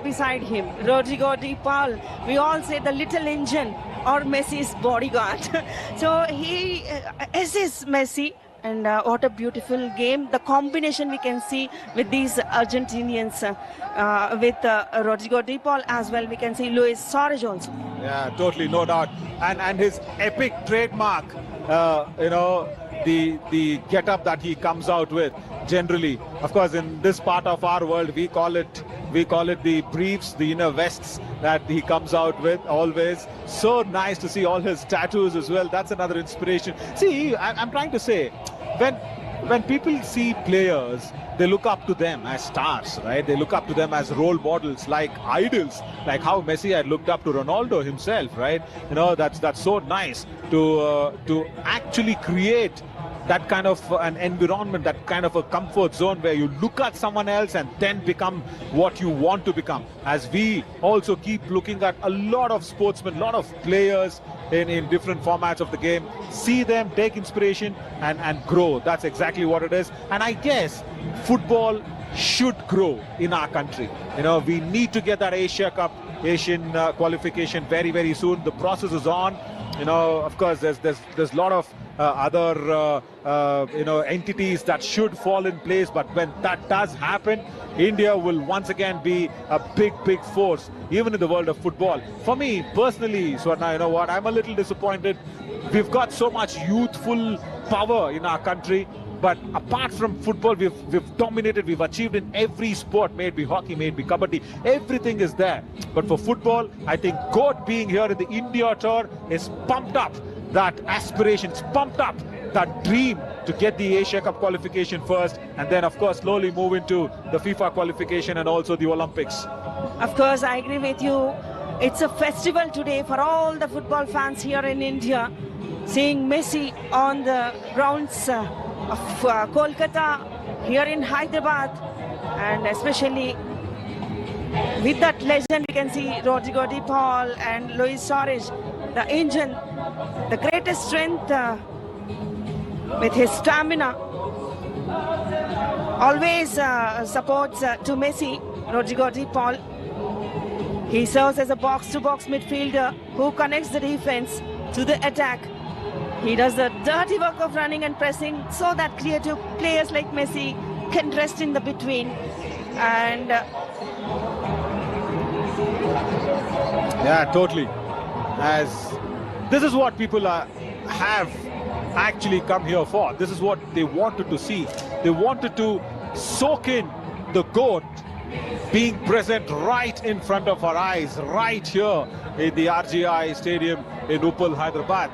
right beside him, Rodrigo de Paul. We all say the little engine or Messi's bodyguard. So he assists Messi. And what a beautiful game. The combination we can see with these Argentinians, with Rodrigo de Paul as well. We can see Luis Suarez also. Yeah, totally, no doubt. And his epic trademark, the get-up that he comes out with. Generally, of course, in this part of our world, we call it the briefs, the inner vests that he comes out with always. So nice to see all his tattoos as well. That's another inspiration. See, I'm trying to say, when people see players, they look up to them as stars, right? They look up to them as role models, like idols, like how Messi had looked up to Ronaldo himself, right? That's so nice to actually create that kind of an environment, that kind of a comfort zone where you look at someone else and then become what you want to become. As we also keep looking at a lot of sportsmen, a lot of players in different formats of the game, see them, take inspiration and grow. That's exactly what it is. And I guess football should grow in our country. We need to get that Asian qualification very, very soon. The process is on. Of course, there's a lot of other entities that should fall in place, but when that does happen, India will once again be a big force, even in the world of football. For me personally, Swarna, you know what, I'm a little disappointed. We've got so much youthful power in our country, but apart from football, we've dominated, we've achieved in every sport, may it be hockey, may it be kabaddi, everything is there. But for football, I think GOAT being here in the India tour is pumped up that aspiration, it's pumped up that dream to get the Asia Cup qualification first, and then of course slowly move into the FIFA qualification and also the Olympics. Of course, I agree with you. It's a festival today for all the football fans here in India. Seeing Messi on the grounds of Kolkata, here in Hyderabad, and especially with that legend, we can see Rodrigo de Paul and Luis Suarez, the engine, the greatest strength with his stamina. Always supports to Messi, Rodrigo de Paul. He serves as a box-to-box midfielder who connects the defense to the attack. He does the dirty work of running and pressing so that creative players like Messi can rest in the between. And yeah, totally. As this is what people have actually come here for. This is what they wanted to see. They wanted to soak in the GOAT being present right in front of our eyes, right here in the RGI Stadium in Uppal, Hyderabad.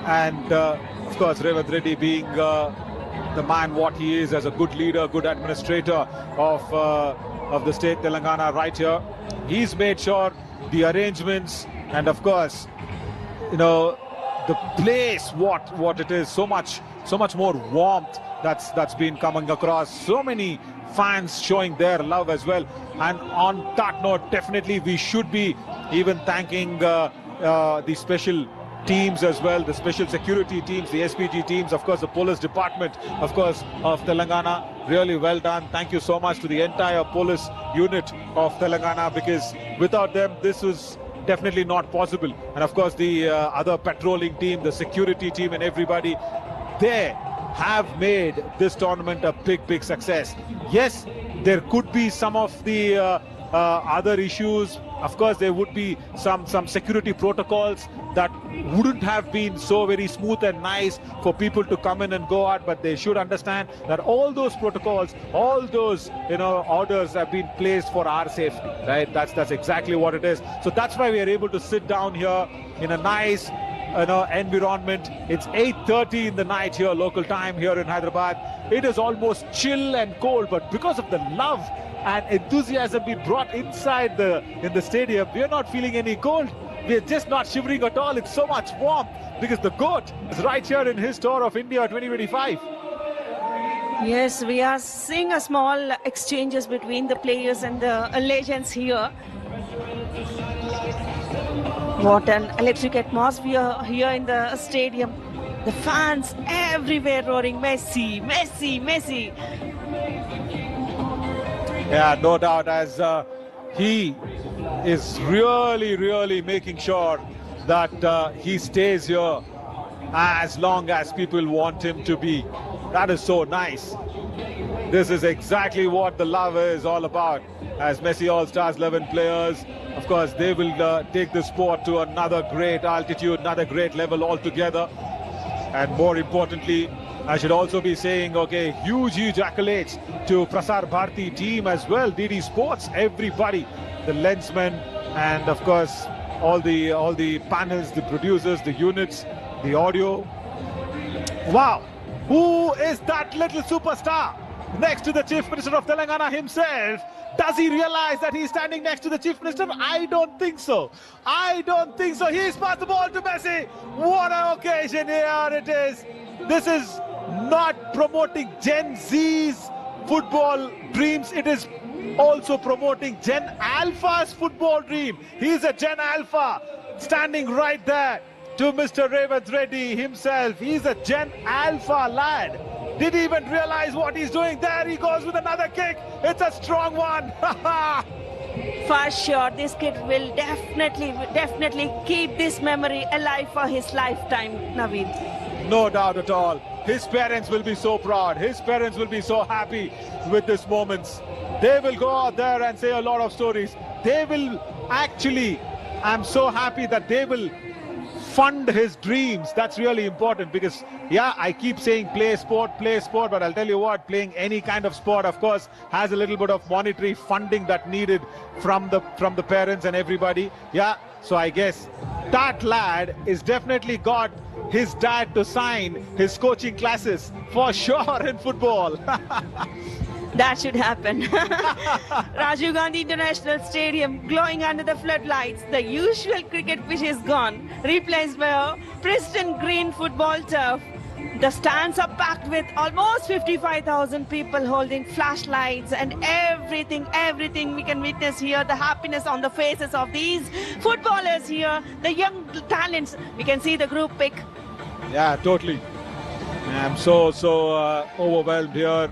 And of course, Revanth Reddy being the man what he is, as a good leader, good administrator of the state Telangana right here. He's made sure the arrangements, and of course, the place what it is, so much more warmth that's been coming across, so many fans showing their love as well. And on that note, definitely we should be even thanking the special teams as well, the special security teams, the SPG teams, of course the police department, of course, of Telangana. Really well done. Thank you so much to the entire police unit of Telangana, because without them this was definitely not possible. And of course the other patrolling team, the security team and everybody, they have made this tournament a big success. Yes, there could be some of the other issues. Of course, there would be some security protocols that wouldn't have been so very smooth and nice for people to come in and go out, but they should understand that all those protocols, all those orders have been placed for our safety, right? That's exactly what it is. So that's why we are able to sit down here in a nice environment. It's 8:30 in the night here, local time here in Hyderabad. It is almost chill and cold, but because of the love and enthusiasm being brought inside in the stadium, we are not feeling any cold. We are just not shivering at all. It's so much warmth because the GOAT is right here in his tour of India 2025. yes, we are seeing a small exchanges between the players and the legends here. What an electric atmosphere here in the stadium. The fans everywhere roaring, Messi, Messi, Messi. Yeah, no doubt. As he is really making sure that he stays here as long as people want him to be. That is so nice. This is exactly what the love is all about. As Messi All-Stars 11 players, of course, they will take the sport to another great altitude, another great level altogether. And more importantly, I should also be saying, okay, huge accolades to Prasar Bharati team as well, DD Sports, everybody, the lensmen, and of course, all the panels, the producers, the units, the audio. Wow, who is that little superstar next to the Chief Minister of Telangana himself? Does he realize that he's standing next to the Chief Minister? I don't think so. I don't think so. He's passed the ball to Messi. What an occasion here it is. This is not promoting Gen Z's football dreams. It is also promoting Gen Alpha's football dream. He's a Gen Alpha standing right there to Mr. Revanth Reddy himself. He's a Gen Alpha lad. Did he even realize what he's doing? There he goes with another kick. It's a strong one. For sure, this kid will definitely keep this memory alive for his lifetime, Naveen. No doubt at all. His parents will be so proud. His parents will be so happy with these moments. They will go out there and say a lot of stories. They will actually, I'm so happy that they will fund his dreams. That's really important because, yeah, I keep saying play sport, but I'll tell you what, playing any kind of sport, of course, has a little bit of monetary funding that needed from the parents and everybody. Yeah, so I guess that lad is definitely got his dad to sign his coaching classes for sure in football. That should happen. Rajiv Gandhi International Stadium glowing under the floodlights. The usual cricket pitch is gone, replaced by a pristine green football turf. The stands are packed with almost 55,000 people holding flashlights and everything we can witness here. The happiness on the faces of these footballers here, the young talents. We can see the group pic. Yeah, totally. I'm so overwhelmed here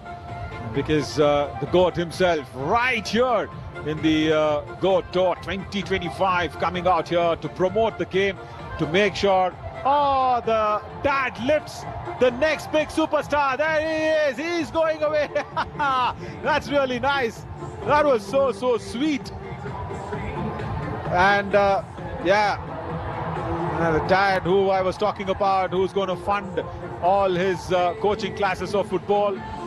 because the GOAT himself right here in the GOAT Tour 2025 coming out here to promote the game, to make sure, oh, the dad lifts the next big superstar. There he is. He's going away. That's really nice. That was so sweet. And yeah, the dad who I was talking about, who's going to fund all his coaching classes of football.